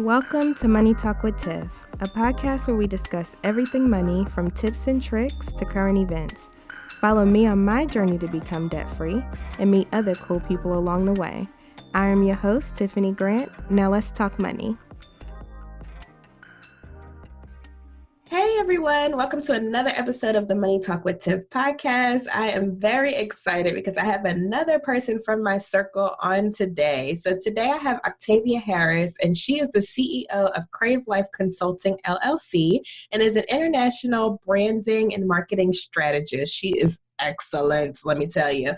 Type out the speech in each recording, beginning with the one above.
Welcome to Money Talk with Tiff, a podcast where we discuss everything money from tips and tricks to current events. Follow me on my journey to become debt-free and meet other cool people along the way. I am your host, Tiffany Grant. Now let's talk money. Hey everyone, welcome to another episode of the Money Talk with Tiff podcast. I am very excited because I have another person from my circle on today. So today I have Octavia Harris, and she is the CEO of Crave Life Consulting LLC and is an international branding and marketing strategist. She is excellent, let me tell you.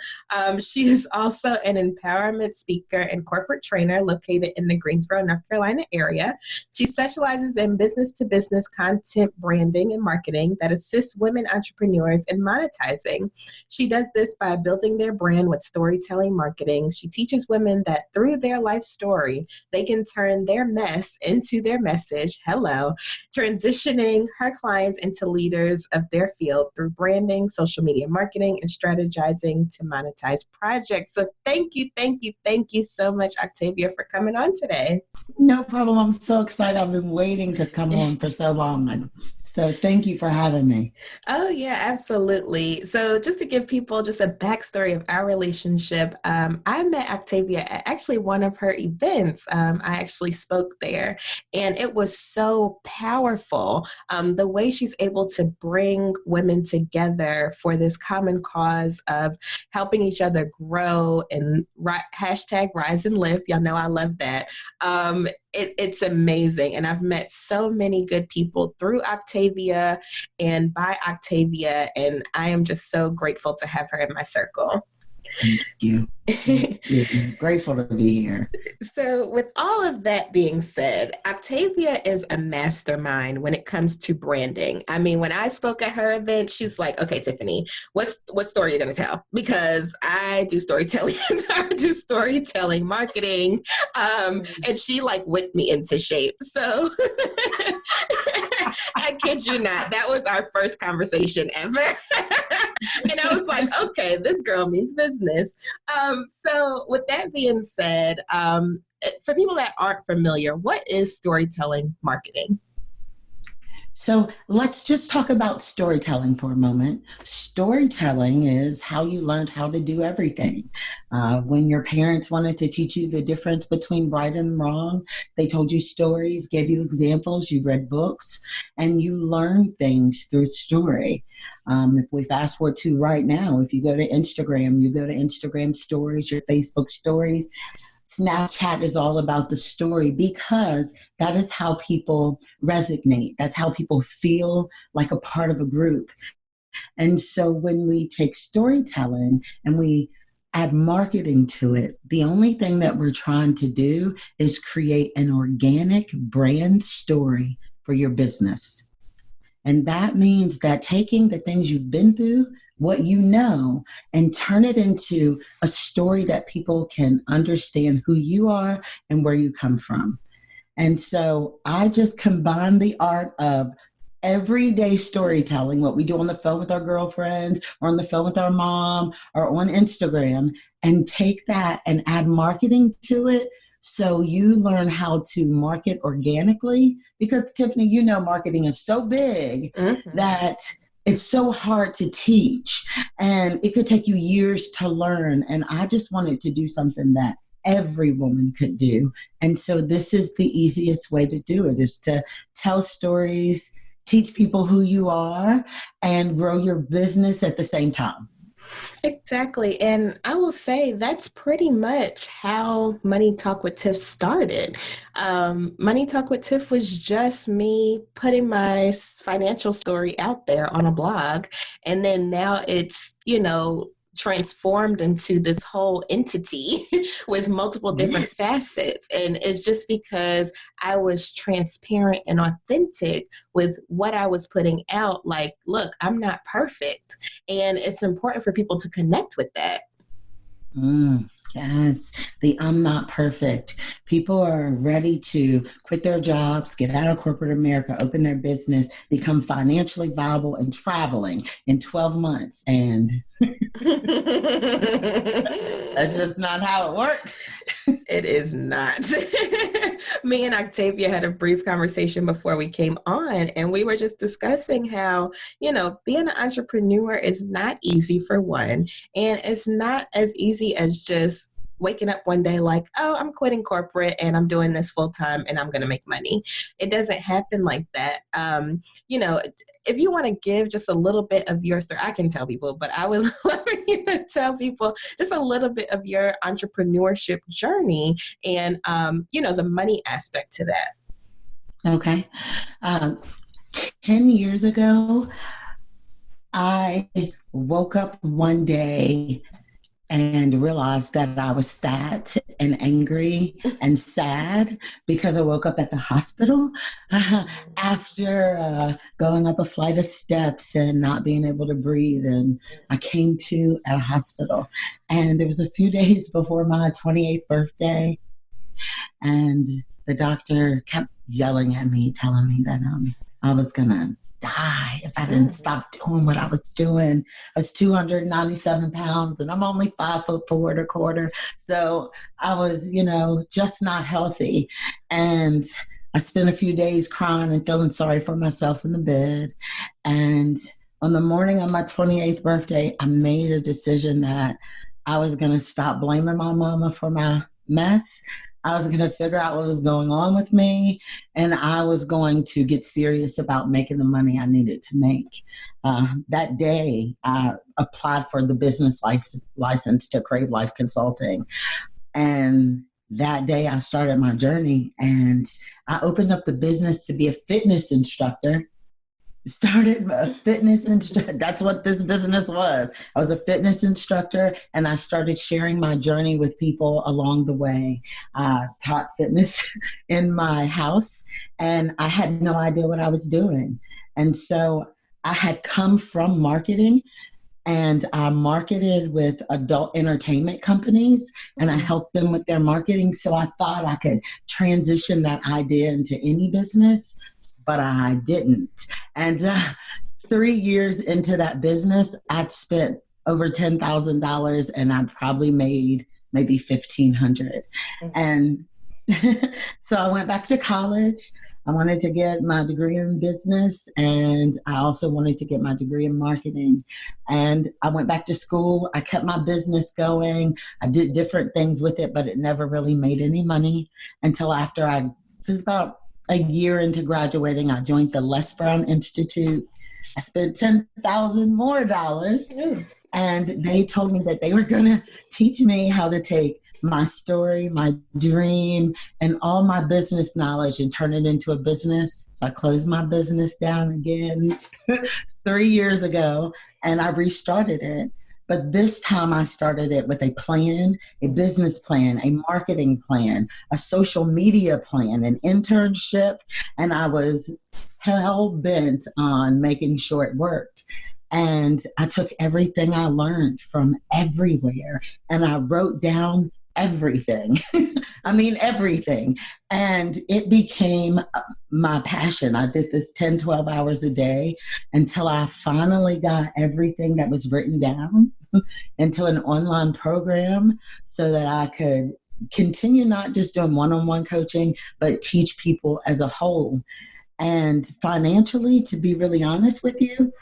She is also an empowerment speaker and corporate trainer located in the Greensboro, North Carolina area. She specializes in business-to-business content branding and marketing that assists women entrepreneurs in monetizing. She does this by building their brand with storytelling marketing. She teaches women that through their life story, they can turn their mess into their message. Hello. Transitioning her clients into leaders of their field through branding, social media marketing, and strategizing to monetize projects. So thank you so much, Octavia, for coming on today. No problem. I'm so excited. I've been waiting to come on for so long. So thank you for having me. Oh, yeah, absolutely. So just to give people just a backstory of our relationship, I met Octavia at actually one of her events. I actually spoke there, and it was so powerful. The way she's able to bring women together for this common cause of helping each other grow and hashtag rise and live. Y'all know I love that. It's amazing. And I've met so many good people through Octavia and by Octavia. And I am just so grateful to have her in my circle. Thank you. Grateful to be here. So with all of that being said, Octavia is a mastermind when it comes to branding. I mean, when I spoke at her event, she's like, okay, Tiffany, what story are you going to tell? Because I do storytelling. I do storytelling marketing. And she like whipped me into shape. So I kid you not, that was our first conversation ever. And I was like, okay, this girl means business. So with that being said, for people that aren't familiar, what is storytelling marketing? So let's just talk about storytelling for a moment. Storytelling is how you learned how to do everything. When your parents wanted to teach you the difference between right and wrong, they told you stories, gave you examples, you read books, and you learn things through story. If we fast forward to right now, if you go to Instagram, you go to Instagram stories, your Facebook stories, Snapchat is all about the story because that is how people resonate. That's how people feel like a part of a group. And so when we take storytelling and we add marketing to it, the only thing that we're trying to do is create an organic brand story for your business. And that means that taking the things you've been through, what you know, and turn it into a story that people can understand who you are and where you come from. And so I just combine the art of everyday storytelling, what we do on the phone with our girlfriends or on the phone with our mom or on Instagram, and take that and add marketing to it. So you learn how to market organically, because Tiffany, you know, marketing is so big that it's so hard to teach, and it could take you years to learn. And I just wanted to do something that every woman could do. And so this is the easiest way to do it, is to tell stories, teach people who you are, and grow your business at the same time. Exactly. And I will say that's pretty much how Money Talk with Tiff started. Money Talk with Tiff was just me putting my financial story out there on a blog. And then now it's, transformed into this whole entity with multiple different facets. And it's just because I was transparent and authentic with what I was putting out. Like, look, I'm not perfect. And it's important for people to connect with that. Yes, the I'm not perfect. People are ready to quit their jobs, get out of corporate America, open their business, become financially viable, and traveling in 12 months. And that's just not how it works. It is not. Me and Octavia had a brief conversation before we came on, and we were just discussing how, being an entrepreneur is not easy for one, and it's not as easy as just waking up one day like, oh, I'm quitting corporate and I'm doing this full time and I'm going to make money. It doesn't happen like that. If you want to give just a little bit of your story, I can tell people, but I would love you to tell people just a little bit of your entrepreneurship journey and, the money aspect to that. Okay. 10 years ago, I woke up one day and realized that I was fat and angry and sad because I woke up at the hospital after going up a flight of steps and not being able to breathe. And I came to a hospital, and it was a few days before my 28th birthday. And the doctor kept yelling at me, telling me that I was going to die if I didn't stop doing what I was doing. I was 297 pounds and I'm only 5'4". So I was, just not healthy. And I spent a few days crying and feeling sorry for myself in the bed. And on the morning of my 28th birthday, I made a decision that I was going to stop blaming my mama for my mess. I was going to figure out what was going on with me, and I was going to get serious about making the money I needed to make. That day, I applied for the business license to Crave Life Consulting. And that day, I started my journey, and I opened up the business to be a fitness instructor. Started a fitness instructor. That's what this business was. I was a fitness instructor, and I started sharing my journey with people along the way. I taught fitness in my house, and I had no idea what I was doing. And so I had come from marketing, and I marketed with adult entertainment companies, and I helped them with their marketing. So I thought I could transition that idea into any business, but I didn't. And 3 years into that business, I'd spent over $10,000 and I probably made maybe $1,500. And so I went back to college. I wanted to get my degree in business, and I also wanted to get my degree in marketing. And I went back to school. I kept my business going. I did different things with it, but it never really made any money until after it was about a year into graduating, I joined the Les Brown Institute. I spent $10,000 more, and they told me that they were going to teach me how to take my story, my dream, and all my business knowledge and turn it into a business. So I closed my business down again 3 years ago, and I restarted it. But this time I started it with a plan, a business plan, a marketing plan, a social media plan, an internship, and I was hell-bent on making sure it worked. And I took everything I learned from everywhere, and I wrote down everything. I mean, everything. And it became my passion. I did this 10, 12 hours a day until I finally got everything that was written down into an online program so that I could continue not just doing one-on-one coaching, but teach people as a whole. And financially, to be really honest with you,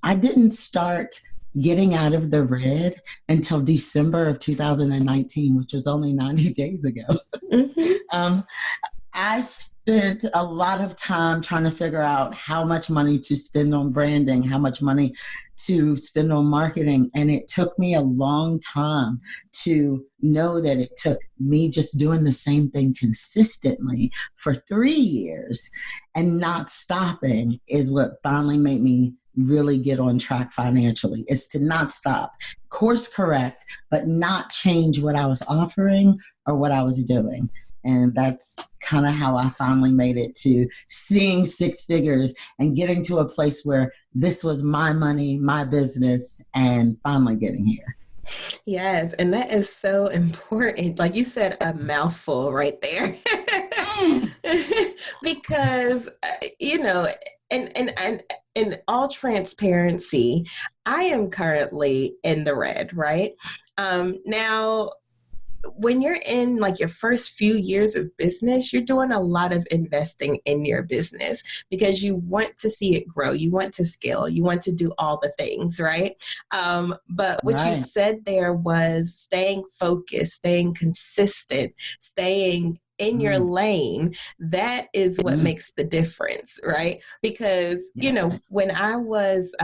I didn't start getting out of the red until December of 2019, which was only 90 days ago. I spent a lot of time trying to figure out how much money to spend on branding, how much money to spend on marketing. And it took me a long time to know that it took me just doing the same thing consistently for 3 years and not stopping is what finally made me really get on track financially, is to not stop, course correct, but not change what I was offering or what I was doing. And that's kind of how I finally made it to seeing six figures and getting to a place where this was my money, my business, and finally getting here. Yes, and that is so important. Like you said, a mouthful right there. Because, and in all transparency, I am currently in the red, right? Now, when you're in like your first few years of business, you're doing a lot of investing in your business because you want to see it grow. You want to scale. You want to do all the things, right? But what you said there was staying focused, staying consistent, staying in your lane. That is what makes the difference, right? Because, you know, when I was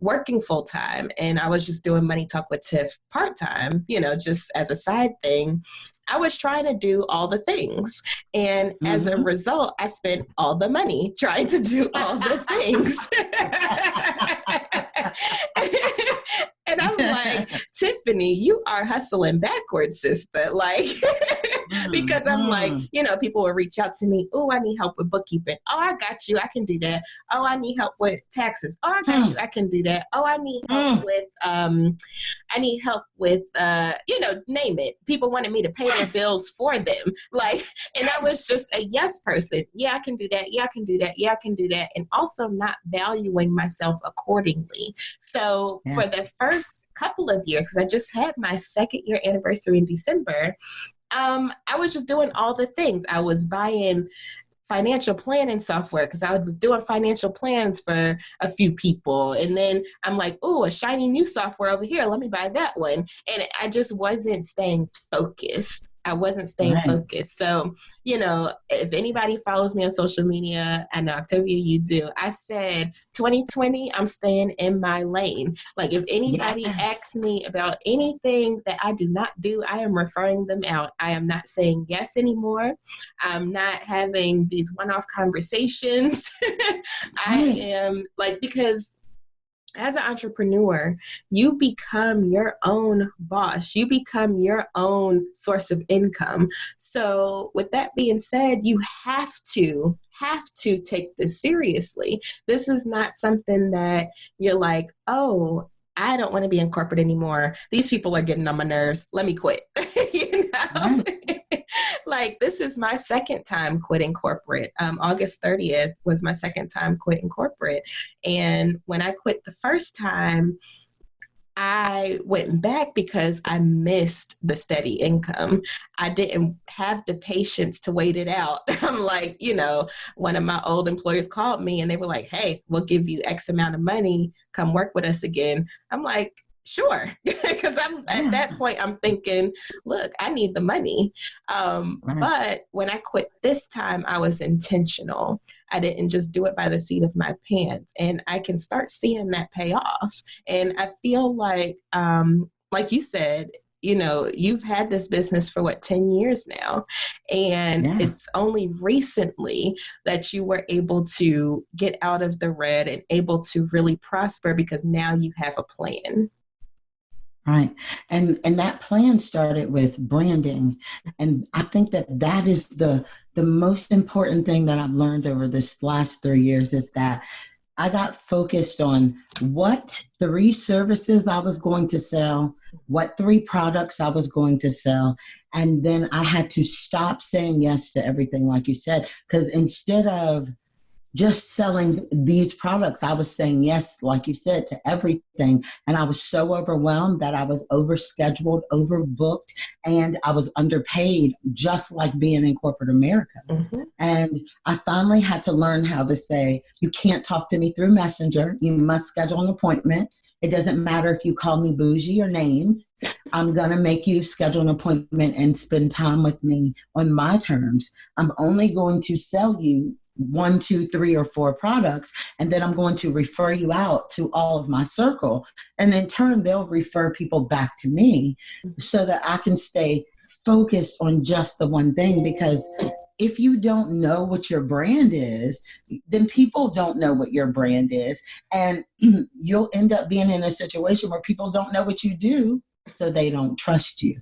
working full time and I was just doing Money Talk with Tiff part time, you know, just as a side thing, I was trying to do all the things. And as a result, I spent all the money trying to do all the things. And I'm like, Tiffany, you are hustling backwards, sister. Like, because I'm like, you know, people will reach out to me. Oh, I need help with bookkeeping. Oh, I got you. I can do that. Oh, I need help with taxes. Oh, I got you. I can do that. Oh, I need help with, you know, name it. People wanted me to pay their bills for them. Like, and I was just a yes person. Yeah, I can do that. Yeah, I can do that. Yeah, I can do that. And also not valuing myself accordingly. So for the first couple of years, because I just had my 2nd year anniversary in December, I was just doing all the things. I was buying financial planning software because I was doing financial plans for a few people. And then I'm like, oh, a shiny new software over here. Let me buy that one. And I just wasn't staying focused. I wasn't staying focused. So, you know, if anybody follows me on social media, I know Octavia, you do. I said 2020, I'm staying in my lane. Like if anybody asks me about anything that I do not do, I am referring them out. I am not saying yes anymore. I'm not having these one-off conversations. I am like, because as an entrepreneur, you become your own boss. You become your own source of income. So with that being said, you have to take this seriously. This is not something that you're like, oh, I don't want to be in corporate anymore. These people are getting on my nerves. Let me quit. You know? Like, this is my 2nd time quitting corporate. August 30th was my 2nd time quitting corporate. And when I quit the first time, I went back because I missed the steady income. I didn't have the patience to wait it out. I'm like, you know, one of my old employers called me and they were like, hey, we'll give you X amount of money. Come work with us again. I'm like, sure. Because at that point, I'm thinking, look, I need the money. But when I quit this time, I was intentional. I didn't just do it by the seat of my pants. And I can start seeing that pay off. And I feel like you said, you know, you've had this business for 10 years now. And it's only recently that you were able to get out of the red and able to really prosper because now you have a plan. Right. And that plan started with branding. And I think that is the most important thing that I've learned over this last 3 years is that I got focused on what 3 services I was going to sell, what 3 products I was going to sell. And then I had to stop saying yes to everything, like you said, because instead of just selling these products, I was saying yes, like you said, to everything. And I was so overwhelmed that I was overscheduled, overbooked, and I was underpaid, just like being in corporate America. And I finally had to learn how to say, you can't talk to me through Messenger. You must schedule an appointment. It doesn't matter if you call me bougie or names. I'm going to make you schedule an appointment and spend time with me on my terms. I'm only going to sell you 1, 2, 3, or 4 products, and then I'm going to refer you out to all of my circle. And in turn, they'll refer people back to me so that I can stay focused on just the one thing. Because if you don't know what your brand is, then people don't know what your brand is. And you'll end up being in a situation where people don't know what you do, so they don't trust you.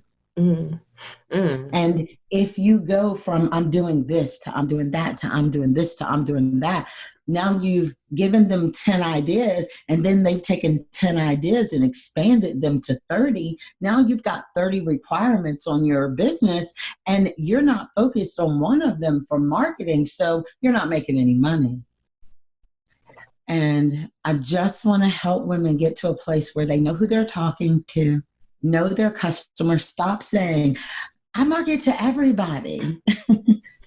And if you go from I'm doing this to I'm doing that to I'm doing this to I'm doing that, now you've given them 10 ideas, and then they've taken 10 ideas and expanded them to 30. Now you've got 30 requirements on your business, and you're not focused on one of them for marketing, so you're not making any money. And I just want to help women get to a place where they know who they're talking to, know their customers, stop saying, I market to everybody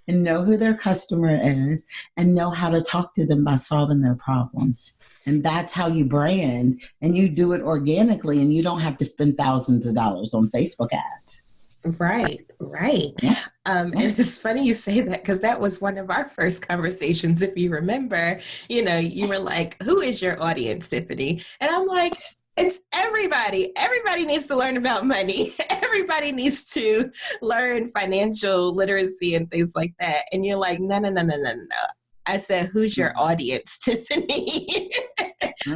and know who their customer is and know how to talk to them by solving their problems. And that's how you brand, and you do it organically, and you don't have to spend thousands of dollars on Facebook ads. Right, right. Yeah. And it's funny you say that, because that was one of our first conversations. If you remember, you were like, who is your audience, Tiffany? And I'm like, it's everybody. Everybody needs to learn about money. Everybody needs to learn financial literacy and things like that. And you're like, no. I said, who's your audience, Tiffany?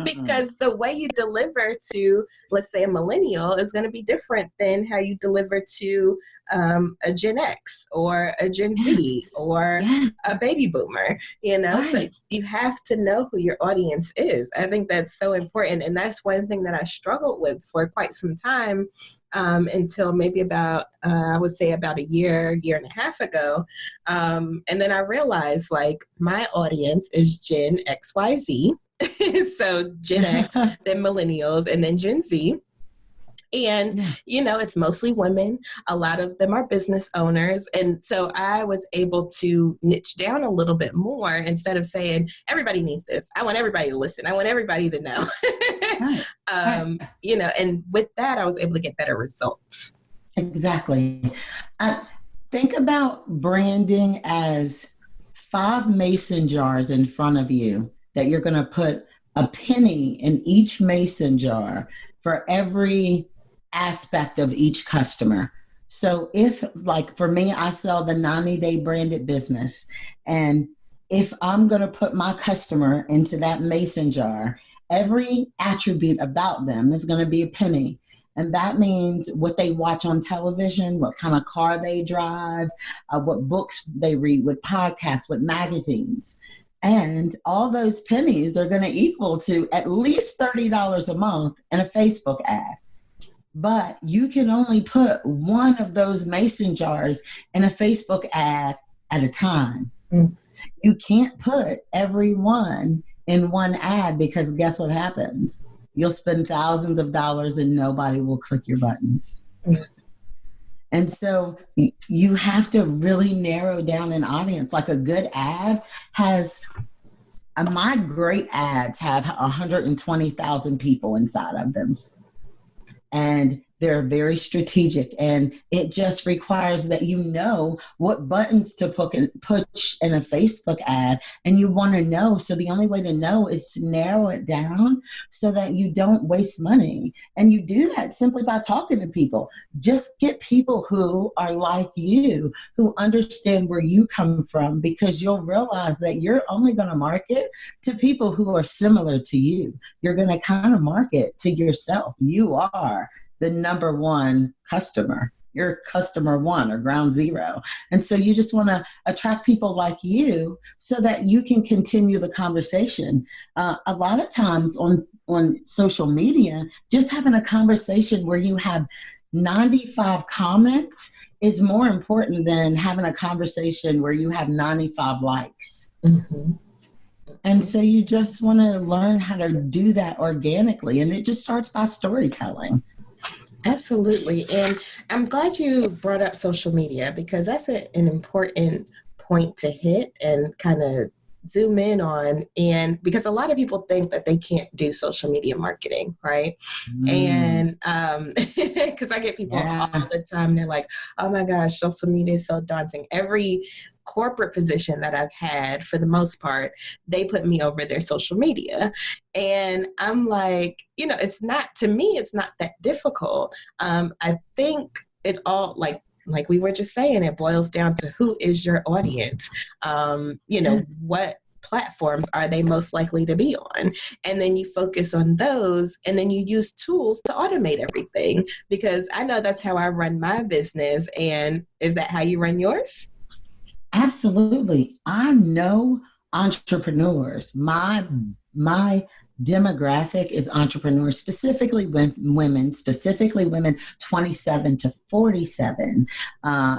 Because the way you deliver to, let's say, a millennial is going to be different than how you deliver to a Gen X or a Gen Z or a baby boomer, Right. So you have to know who your audience is. I think that's so important. And that's one thing that I struggled with for quite some time, until maybe about, I would say about a year and a half ago. And then I realized, like, my audience is Gen XYZ. So Gen X, then millennials, and then Gen Z. And, it's mostly women. A lot of them are business owners. And so I was able to niche down a little bit more, instead of saying, everybody needs this. I want everybody to listen. I want everybody to know. And with that, I was able to get better results. Exactly. Think about branding as 5 mason jars in front of you that you're going to put a penny in each mason jar for every aspect of each customer. So if, like for me, I sell the 90-day branded business, and if I'm going to put my customer into that mason jar, every attribute about them is going to be a penny. And that means what they watch on television, what kind of car they drive, what books they read, what podcasts, what magazines. And all those pennies, they're going to equal to at least $30 a month in a Facebook ad. But you can only put one of those mason jars in a Facebook ad at a time. You can't put every one in one ad, because guess what happens? You'll spend thousands of dollars and nobody will click your buttons. And so you have to really narrow down an audience. Like a good ad has, my great ads have 120,000 people inside of them. And they're very strategic, and it just requires that you know what buttons to push in a Facebook ad, and you want to know. So the only way to know is to narrow it down so that you don't waste money. And you do that simply by talking to people. Just get people who are like you, who understand where you come from, because you'll realize that you're only going to market to people who are similar to you. You're going to kind of market to yourself. You are the number one customer. You're customer one, or ground zero. And so you just want to attract people like you so that you can continue the conversation. A lot of times on social media, just having a conversation where you have 95 comments is more important than having a conversation where you have 95 likes. And so you just want to learn how to do that organically. And it just starts by storytelling. Absolutely. And I'm glad you brought up social media, because that's an important point to hit and kind of zoom in on. And because a lot of people think that they can't do social media marketing, right? And because I get people all the time, they're like, oh my gosh, social media is so daunting. Every corporate position that I've had, for the most part, they put me over their social media. And I'm like, it's not that difficult. I think it all, like we were just saying, it boils down to who is your audience. What platforms are they most likely to be on? And then you focus on those, and then you use tools to automate everything, because I know that's how I run my business. And is that how you run yours? Absolutely. I know entrepreneurs. My demographic is entrepreneurs, specifically women 27 to 47.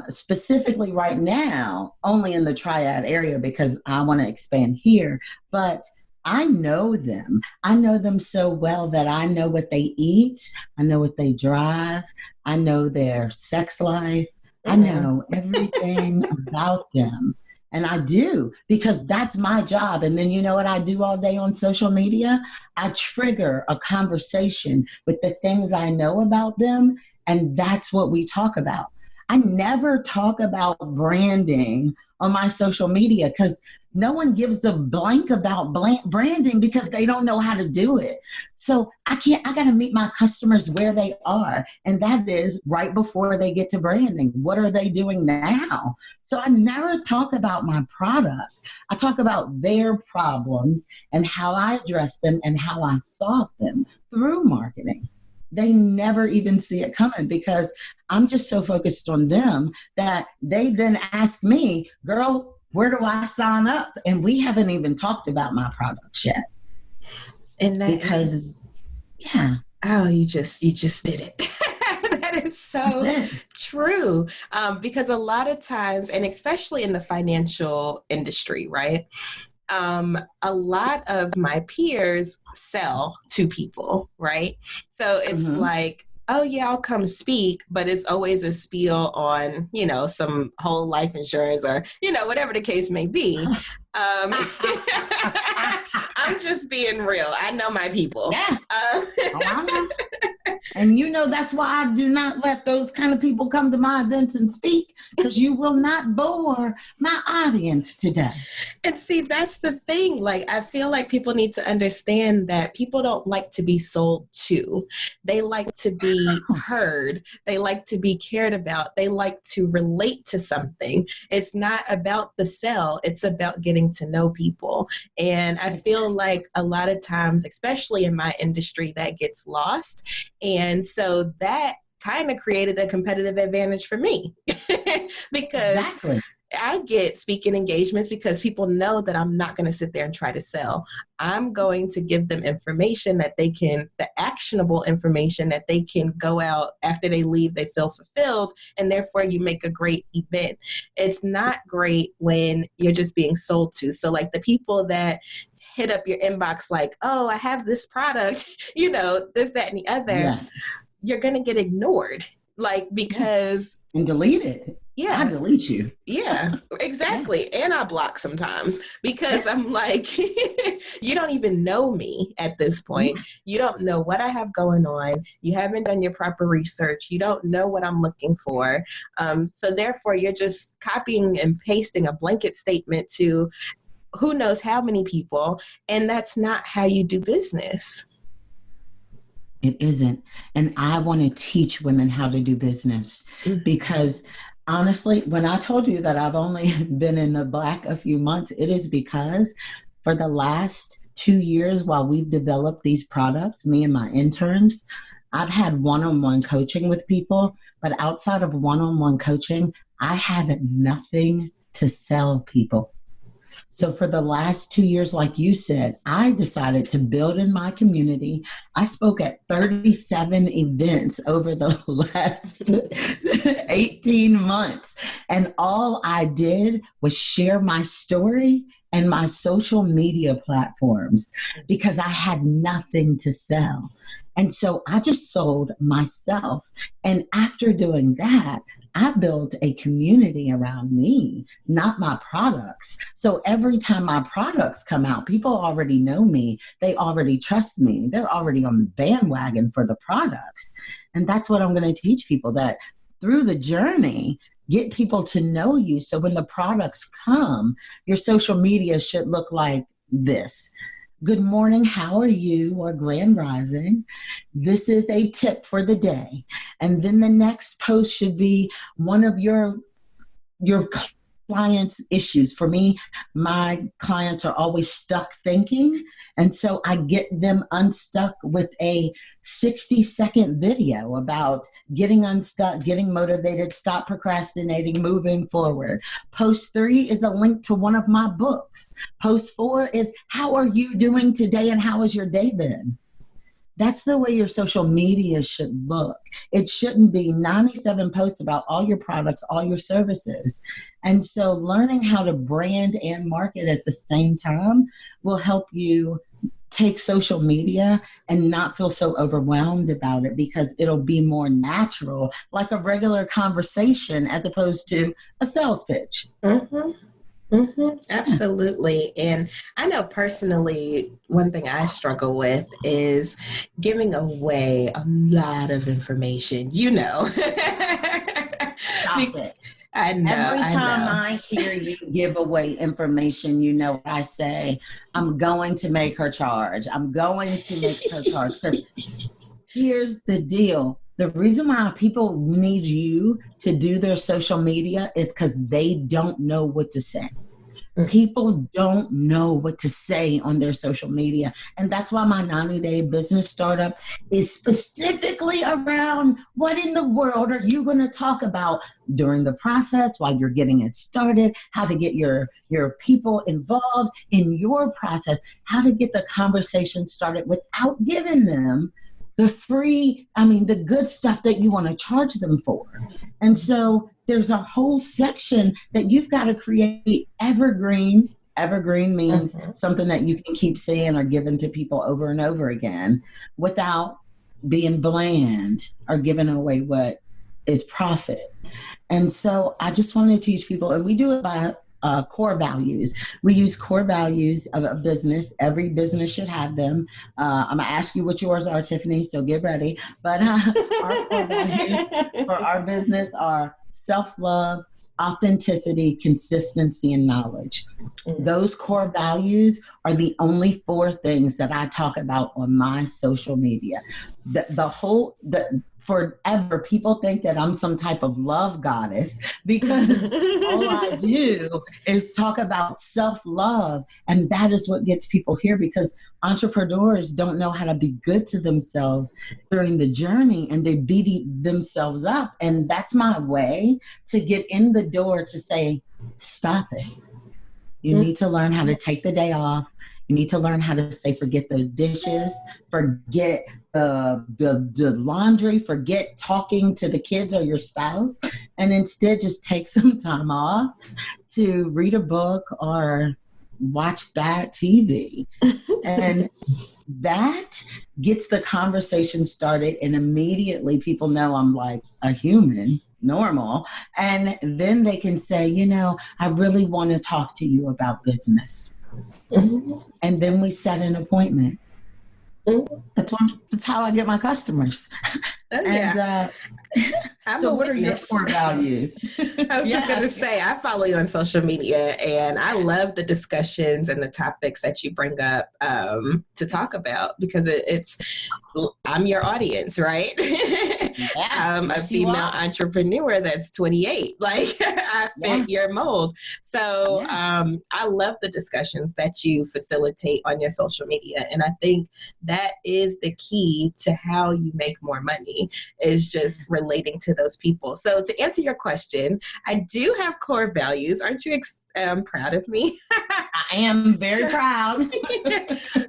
Specifically right now, only in the Triad area, because I want to expand here. But I know them. I know them so well that I know what they eat. I know what they drive. I know their sex life. I know everything about them. And I do, because that's my job. And then you know what I do all day on social media? I trigger a conversation with the things I know about them. And that's what we talk about. I never talk about branding on my social media because no one gives a blank about branding because they don't know how to do it. So I got to meet my customers where they are. And that is right before they get to branding. What are they doing now? So I never talk about my product. I talk about their problems and how I address them and how I solve them through marketing. They never even see it coming because I'm just so focused on them that they then ask me, girl, where do I sign up? And we haven't even talked about my products yet. And that you just did it. That is so true. Because a lot of times, and especially in the financial industry, right? A lot of my peers sell to people, right? So it's like, oh yeah, I'll come speak, but it's always a spiel on, some whole life insurance or, whatever the case may be. I'm just being real. I know my people. Yeah. And that's why I do not let those kind of people come to my events and speak, because you will not bore my audience today. And see, that's the thing. Like, I feel like people need to understand that people don't like to be sold to. They like to be heard. They like to be cared about. They like to relate to something. It's not about the sell. It's about getting to know people. And I feel like a lot of times, especially in my industry, that gets lost. And so that kind of created a competitive advantage for me because I get speaking engagements because people know that I'm not going to sit there and try to sell. I'm going to give them information that the actionable information that they can go out after they leave, they feel fulfilled, and therefore you make a great event. It's not great when you're just being sold to. So like the people that hit up your inbox like, oh, I have this product, this, that, and the other, yes. You're going to get ignored, like, because... And deleted. Yeah. I delete you. Yeah, exactly. Yeah. And I block sometimes because I'm like, you don't even know me at this point. You don't know what I have going on. You haven't done your proper research. You don't know what I'm looking for. So therefore, you're just copying and pasting a blanket statement to who knows how many people. And that's not how you do business. It isn't. And I want to teach women how to do business because honestly, when I told you that I've only been in the black a few months, it is because for the last 2 years while we've developed these products, me and my interns, I've had one-on-one coaching with people, but outside of one-on-one coaching, I had nothing to sell people. So for the last 2 years, like you said, I decided to build in my community. I spoke at 37 events over the last 18 months. And all I did was share my story and my social media platforms because I had nothing to sell. And so I just sold myself. And after doing that, I built a community around me, not my products. So every time my products come out, people already know me. They already trust me. They're already on the bandwagon for the products. And that's what I'm going to teach people, that through the journey, get people to know you. So when the products come, your social media should look like this. Good morning, how are you? Or grand rising. This is a tip for the day. And then the next post should be one of your clients' issues. For me, my clients are always stuck thinking. And so I get them unstuck with a 60-second video about getting unstuck, getting motivated, stop procrastinating, moving forward. Post 3 is a link to one of my books. Post 4 is, how are you doing today and how has your day been? That's the way your social media should look. It shouldn't be 97 posts about all your products, all your services. And so learning how to brand and market at the same time will help you take social media and not feel so overwhelmed about it, because it'll be more natural, like a regular conversation as opposed to a sales pitch. Mm-hmm. Mm-hmm, absolutely. And I know personally, one thing I struggle with is giving away a lot of information, Stop it. I know. Every time I hear you give away information, I say, I'm going to make her charge. I'm going to make her charge. Because here's the deal. The reason why people need you to do their social media is because they don't know what to say. People don't know what to say on their social media. And that's why my 90-day business startup is specifically around what in the world are you going to talk about during the process while you're getting it started, how to get your people involved in your process, how to get the conversation started without giving them the good stuff that you want to charge them for. And so there's a whole section that you've got to create evergreen. Evergreen means something that you can keep saying or giving to people over and over again without being bland or giving away what is profit. And so I just want to teach people, and we do it by core values. We use core values of a business. Every business should have them. I'm going to ask you what yours are, Tiffany, so get ready. But our core values for our business are self-love, authenticity, consistency, and knowledge. Those core values are the only 4 things that I talk about on my social media. Forever, people think that I'm some type of love goddess because all I do is talk about self-love. And that is what gets people here, because entrepreneurs don't know how to be good to themselves during the journey, and they beat themselves up. And that's my way to get in the door to say, stop it. You need to learn how to take the day off. You need to learn how to say, forget those dishes, forget the laundry, forget talking to the kids or your spouse, and instead just take some time off to read a book or watch bad TV. And that gets the conversation started, and immediately people know I'm like a human, normal. And then they can say, I really want to talk to you about business. And then we set an appointment. That's how I get my customers. So what are your core values? I was just going to say, I follow you on social media, and I love the discussions and the topics that you bring up to talk about, because I'm your audience, right? I'm a female entrepreneur that's 28. Like, I fit your mold. So I love the discussions that you facilitate on your social media. And I think that is the key to how you make more money, is just relating to those people. So to answer your question, I do have core values. Aren't you proud of me? I am very proud.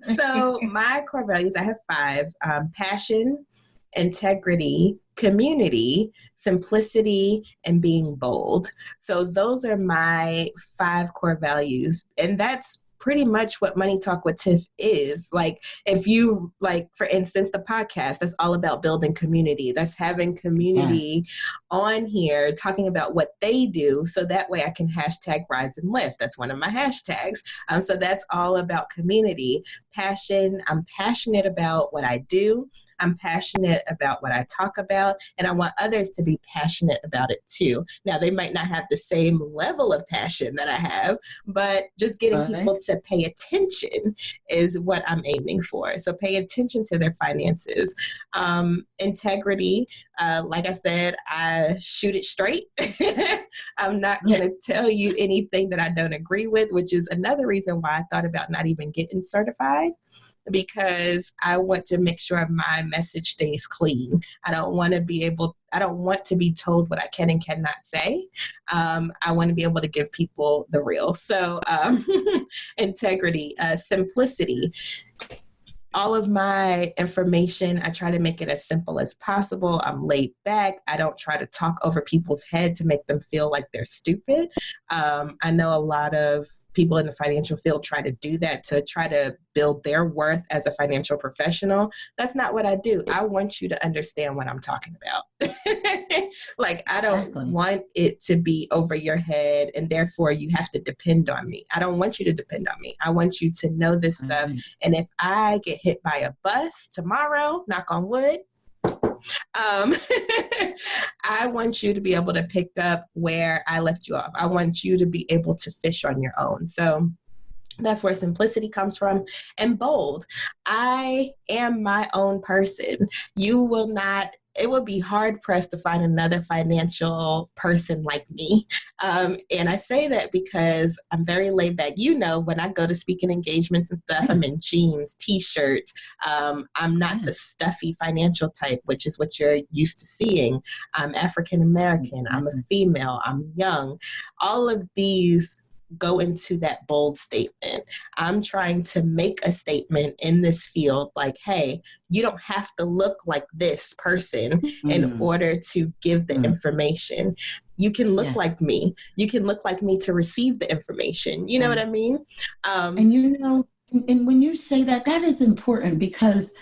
So my core values, I have 5: passion, integrity, community, simplicity, and being bold. So those are my 5 core values. And that's pretty much what Money Talk with Tiff is. Like, if you, like, for instance, the podcast, that's all about building community. That's having community on here talking about what they do, so that way I can hashtag rise and lift. That's one of my hashtags. So that's all about community. Passion, I'm passionate about what I do. I'm passionate about what I talk about, and I want others to be passionate about it too. Now, they might not have the same level of passion that I have, but just getting people to pay attention is what I'm aiming for. So pay attention to their finances. Integrity, like I said, I shoot it straight. I'm not going to tell you anything that I don't agree with, which is another reason why I thought about not even getting certified, because I want to make sure my message stays clean. I don't want to be told what I can and cannot say. I want to be able to give people the real. So integrity, simplicity. All of my information, I try to make it as simple as possible. I'm laid back. I don't try to talk over people's head to make them feel like they're stupid. I know a lot of people in the financial field try to do that, to try to build their worth as a financial professional. That's not what I do. I want you to understand what I'm talking about. Like, I don't want it to be over your head and therefore you have to depend on me. I don't want you to depend on me. I want you to know this stuff. And if I get hit by a bus tomorrow, knock on wood, I want you to be able to pick up where I left you off. I want you to be able to fish on your own. So that's where simplicity comes from. And bold. I am my own person. You will not, it would be hard pressed to find another financial person like me. And I say that because I'm very laid back. You know, when I go to speaking engagements and stuff, I'm in jeans, t-shirts. I'm not the stuffy financial type, which is what you're used to seeing. I'm African American. I'm a female. I'm young. All of these go into that bold statement. I'm trying to make a statement in this field like, hey, you don't have to look like this person in order to give the information. You can look like me. You can look like me to receive the information. You know what I mean? And you know, and when you say that, that is important because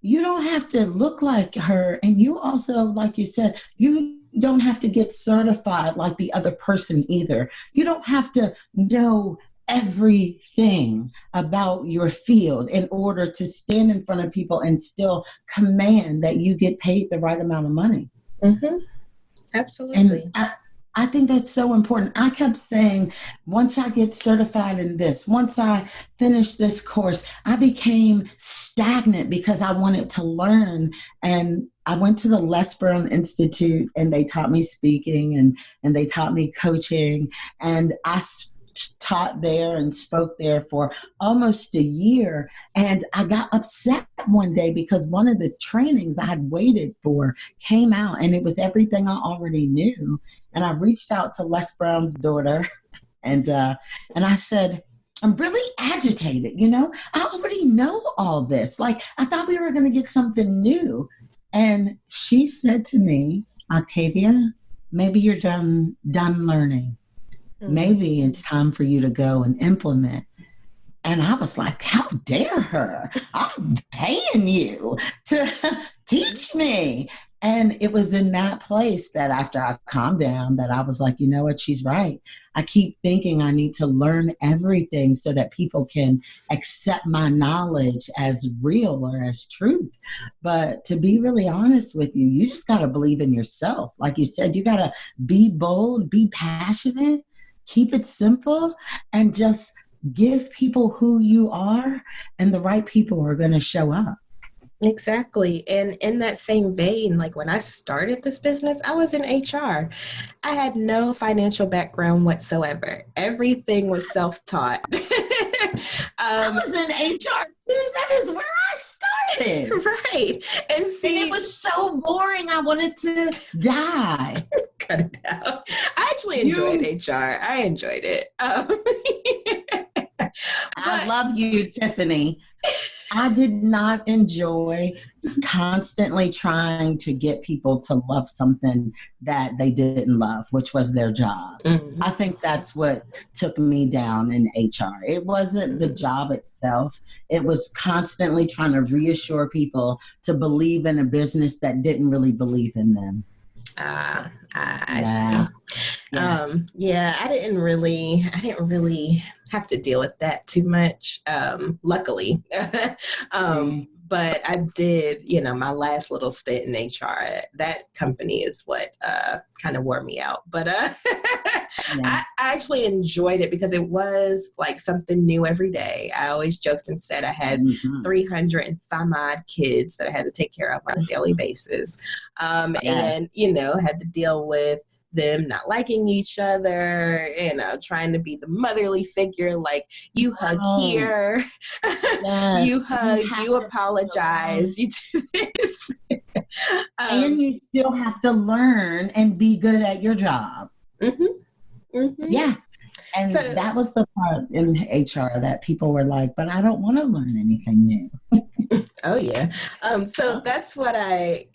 you don't have to look like her. And you also, like you said, you don't have to get certified like the other person either. You don't have to know everything about your field in order to stand in front of people and still command that you get paid the right amount of money. Mm-hmm. Absolutely. And I think that's so important. I kept saying, once I get certified in this, once I finish this course, I became stagnant because I wanted to learn. And I went to the Les Brown Institute and they taught me speaking and they taught me coaching. And I taught there and spoke there for almost a year. And I got upset one day because one of the trainings I had waited for came out and it was everything I already knew. And I reached out to Les Brown's daughter and I said, I'm really agitated. You know, I already know all this. Like, I thought we were going to get something new. And she said to me, Octavia, maybe you're done learning. Maybe it's time for you to go and implement. And I was like, how dare her? I'm paying you to teach me. And it was in that place that after I calmed down that I was like, you know what, she's right. I keep thinking I need to learn everything so that people can accept my knowledge as real or as truth. But to be really honest with you, you just got to believe in yourself. Like you said, you got to be bold, be passionate, keep it simple, and just give people who you are, and the right people are going to show up. Exactly. And in that same vein, like when I started this business, I was in HR. I had no financial background whatsoever. Everything was self-taught. I was in HR too. That is where I started. Right. And see, and it was so boring. I wanted to die. Cut it out. I actually enjoyed HR. I enjoyed it. I love you, Tiffany. I did not enjoy constantly trying to get people to love something that they didn't love, which was their job. Mm-hmm. I think that's what took me down in HR. It wasn't the job itself. It was constantly trying to reassure people to believe in a business that didn't really believe in them. I see. Yeah. I didn't really have to deal with that too much. Luckily. But I did, my last little stint in HR, that company is what kind of wore me out. But I actually enjoyed it because it was like something new every day. I always joked and said I had 300 and some odd kids that I had to take care of on a daily basis. And, had to deal with them not liking each other, trying to be the motherly figure, like you hug here, you hug, you apologize, you do this. And you still have to learn and be good at your job. Mm-hmm. Mm-hmm. Yeah. And so, that was the part in HR that people were like, but I don't want to learn anything new. Oh, yeah. So that's what I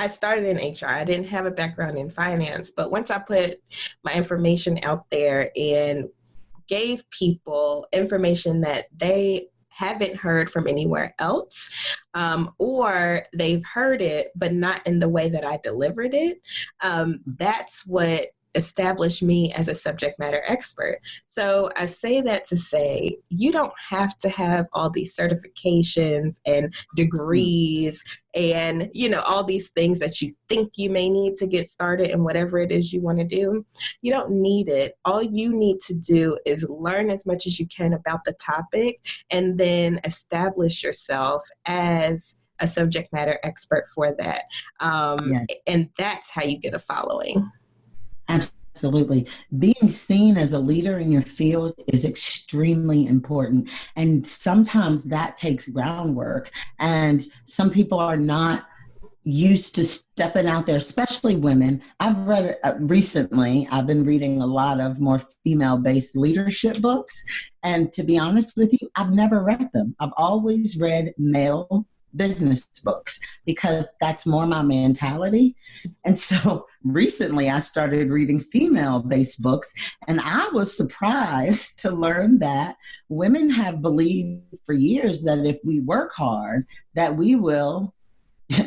started in HR. I didn't have a background in finance, but once I put my information out there and gave people information that they haven't heard from anywhere else, or they've heard it, but not in the way that I delivered it. That's what established me as a subject matter expert. So I say that to say, you don't have to have all these certifications and degrees and, all these things that you think you may need to get started in whatever it is you want to do. You don't need it. All you need to do is learn as much as you can about the topic and then establish yourself as a subject matter expert for that. And that's how you get a following. Absolutely. Being seen as a leader in your field is extremely important. And sometimes that takes groundwork. And some people are not used to stepping out there, especially women. I've read recently, I've been reading a lot of more female-based leadership books. And to be honest with you, I've never read them. I've always read male business books because that's more my mentality. And so recently I started reading female-based books, and I was surprised to learn that women have believed for years that if we work hard, that we will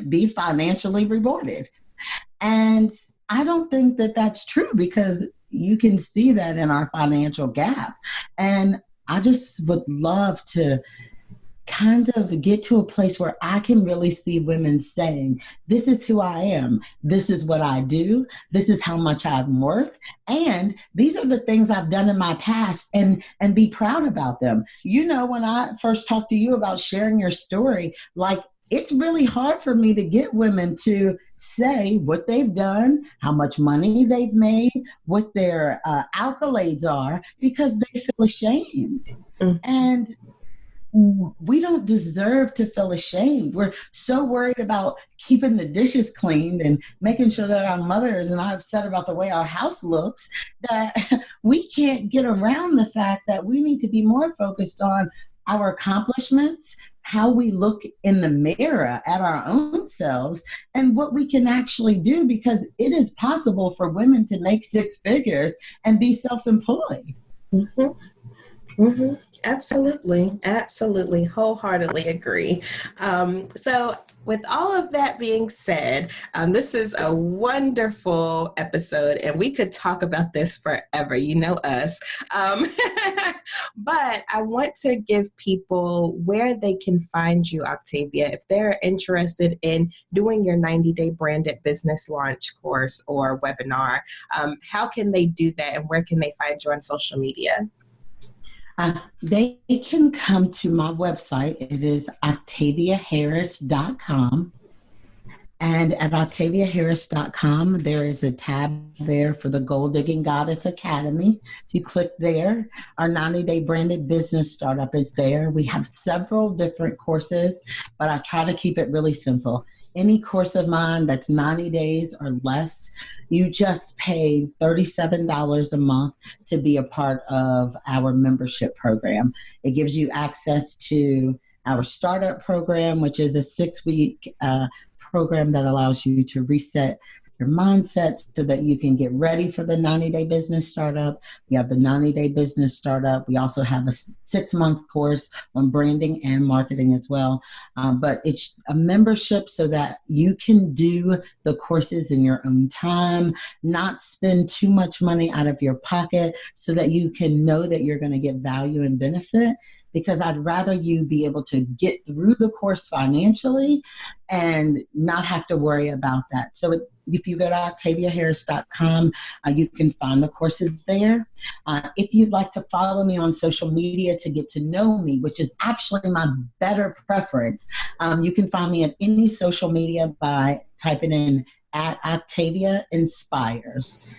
be financially rewarded. And I don't think that that's true, because you can see that in our financial gap. And I just would love to kind of get to a place where I can really see women saying, this is who I am, this is what I do, this is how much I'm worth, and these are the things I've done in my past, and be proud about them. When I first talked to you about sharing your story, like, it's really hard for me to get women to say what they've done, how much money they've made, what their accolades are, because they feel ashamed. And we don't deserve to feel ashamed. We're so worried about keeping the dishes cleaned and making sure that our mothers and I are upset about the way our house looks, that we can't get around the fact that we need to be more focused on our accomplishments, how we look in the mirror at our own selves, and what we can actually do, because it is possible for women to make six figures and be self-employed. Absolutely. Wholeheartedly agree. So with all of that being said, this is a wonderful episode, and we could talk about this forever. You know us. But I want to give people where they can find you, Octavia, if they're interested in doing your 90-day branded business launch course or webinar. How can they do that, and where can they find you on social media? They can come to my website. It is octaviaharris.com. And at octaviaharris.com, there is a tab there for the Gold Digging Goddess Academy. If you click there, our 90-day branded business startup is there. We have several different courses, but I try to keep it really simple. Any course of mine that's 90 days or less, you just pay $37 a month to be a part of our membership program. It gives you access to our startup program, which is a 6-week program that allows you to reset your mindset so that you can get ready for the 90-day business startup. We have the 90-day business startup. We also have a 6-month course on branding and marketing as well. But it's a membership so that you can do the courses in your own time, not spend too much money out of your pocket, so that you can know that you're going to get value and benefit. Because I'd rather you be able to get through the course financially and not have to worry about that. So if you go to octaviaharris.com, you can find the courses there. If you'd like to follow me on social media to get to know me, which is actually my better preference, you can find me at any social media by typing in at Octavia Inspires.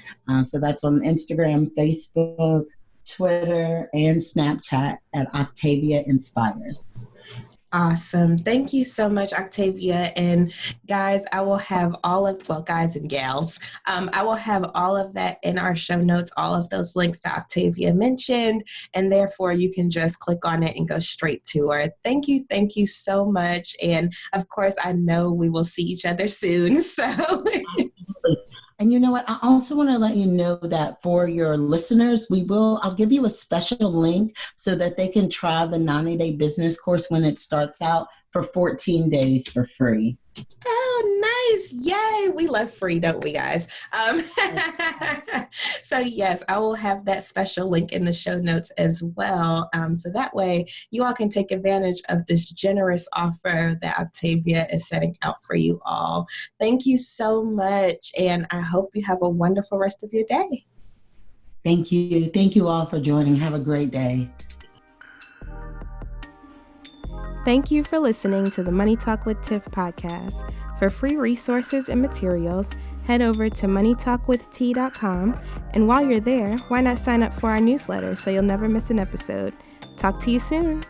So that's on Instagram, Facebook, Twitter, and Snapchat at Octavia Inspires. Awesome. Thank you so much, Octavia. And guys, I will have guys and gals, I will have all of that in our show notes, all of those links that Octavia mentioned, and therefore you can just click on it and go straight to her. Thank you so much. And of course, I know we will see each other soon. So And you know what? I also want to let you know that for your listeners, I'll give you a special link so that they can try the 90-day business course when it starts out for 14 days for free. Oh, nice. Yay. We love free, don't we, guys? So yes, I will have that special link in the show notes as well. So that way you all can take advantage of this generous offer that Octavia is setting out for you all. Thank you so much. And I hope you have a wonderful rest of your day. Thank you. Thank you all for joining. Have a great day. Thank you for listening to the Money Talk with Tiff podcast. For free resources and materials, head over to moneytalkwitht.com. And while you're there, why not sign up for our newsletter so you'll never miss an episode? Talk to you soon.